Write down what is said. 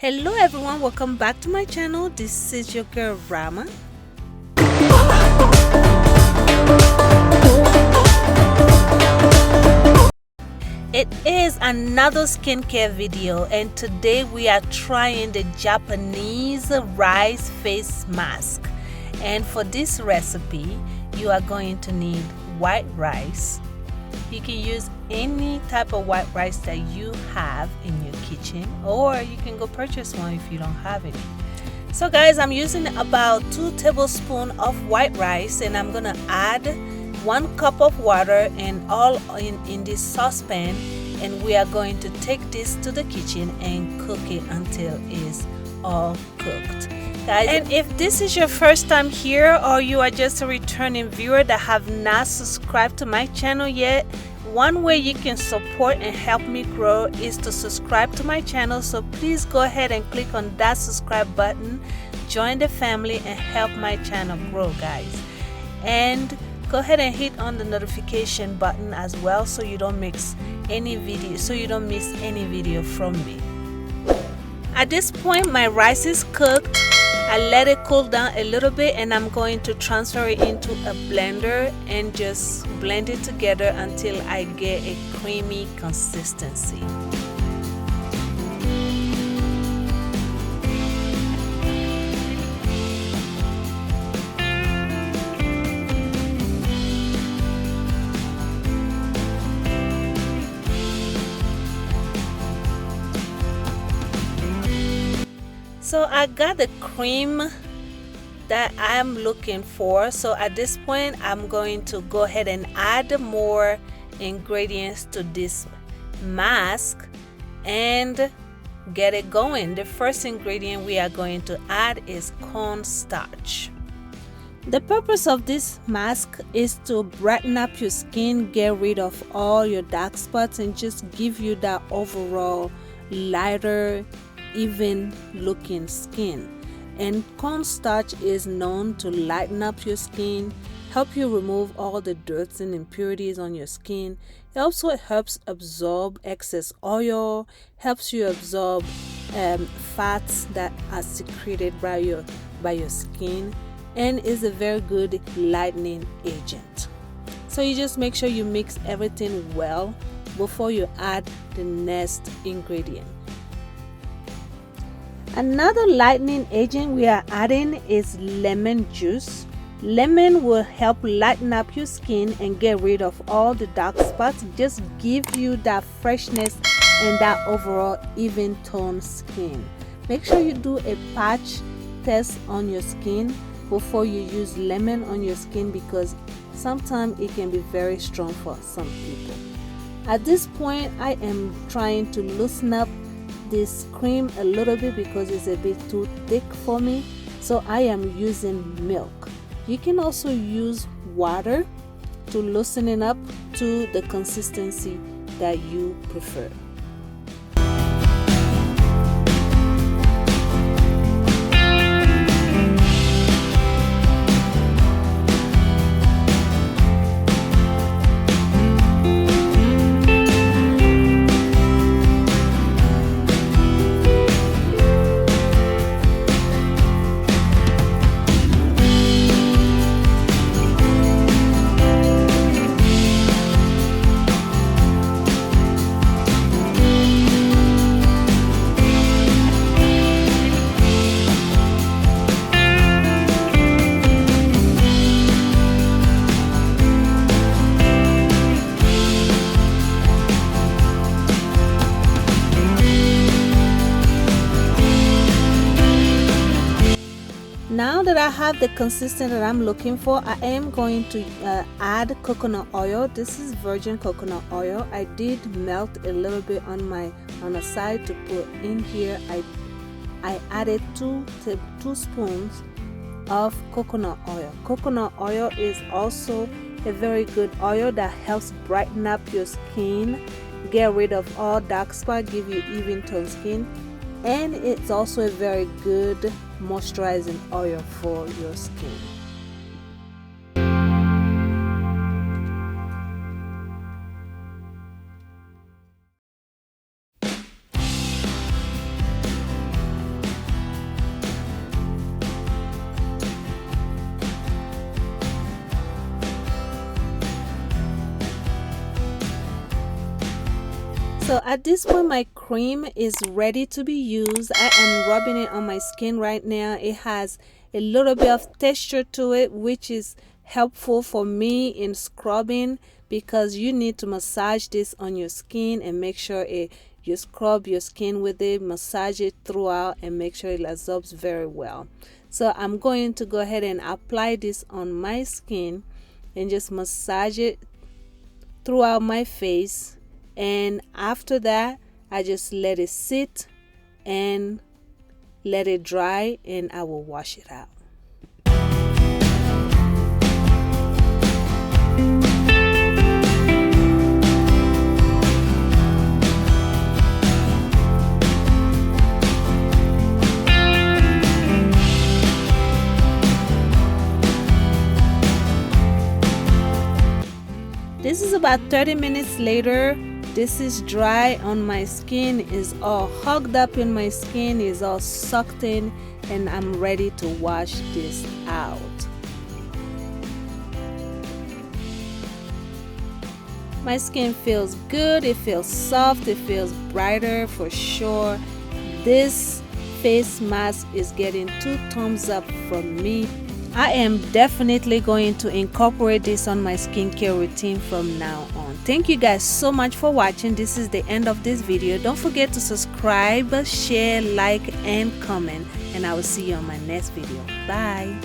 Hello everyone, welcome back to my channel. This is your girl Rama. It is another skincare video, and today we are trying the Japanese rice face mask. And for this recipe you are going to need white rice. You can use any type of white rice that you have in your kitchen, or you can go purchase one if you don't have any. So guys, I'm using about 2 tablespoons of white rice, and I'm gonna add 1 cup of water and all in this saucepan, and we are going to take this to the kitchen and cook it until it's all cooked, guys. And if this is your first time here, or you are just a returning viewer that have not subscribed to my channel yet, one way you can support and help me grow is to subscribe to my channel. So please go ahead and click on that subscribe button, join the family, and help my channel grow, guys. And go ahead and hit on the notification button as well, so you don't miss any video from me. At this point, my rice is cooked. I let it cool down a little bit, and I'm going to transfer it into a blender and just blend it together until I get a creamy consistency. So I got the cream that I'm looking for. So at this point, I'm going to go ahead and add more ingredients to this mask and get it going. The first ingredient we are going to add is cornstarch. The purpose of this mask is to brighten up your skin, get rid of all your dark spots, and just give you that overall lighter, even looking skin. And cornstarch is known to lighten up your skin, help you remove all the dirt and impurities on your skin. It also helps absorb excess oil, helps you absorb fats that are secreted by your skin, and is a very good lightening agent. So you just make sure you mix everything well before you add the next ingredient. Another lightening agent we are adding is lemon juice. Lemon will help lighten up your skin and get rid of all the dark spots, just give you that freshness and that overall even toned skin. Make sure you do a patch test on your skin before you use lemon on your skin, because sometimes it can be very strong for some people. At this point, I am trying to loosen up this cream a little bit because it's a bit too thick for me, so I am using milk. You can also use water to loosen it up to the consistency that you prefer. Now that I have the consistency that I'm looking for, I am going to add coconut oil. This is virgin coconut oil. I did melt a little bit on the side to put in here. I added 2 spoons of coconut oil. Coconut oil is also a very good oil that helps brighten up your skin, get rid of all dark spots, give you even toned skin, and it's also a very good moisturizing oil for your skin. So at this point my cream is ready to be used. I am rubbing it on my skin right now. It has a little bit of texture to it, which is helpful for me in scrubbing, because you need to massage this on your skin and make sure you scrub your skin with it, massage it throughout, and make sure it absorbs very well. So I'm going to go ahead and apply this on my skin and just massage it throughout my face, and after that I just let it sit and let it dry, and I will wash it out. This is about 30 minutes later. This is dry on my skin, is all hugged up in my skin, is all sucked in, and I'm ready to wash this out. My skin feels good, it feels soft, it feels brighter for sure. This face mask is getting 2 thumbs up from me. I am definitely going to incorporate this on my skincare routine from now on. Thank you guys so much for watching. This is the end of this video. Don't forget to subscribe, share, like, and comment. And I will see you on my next video. Bye.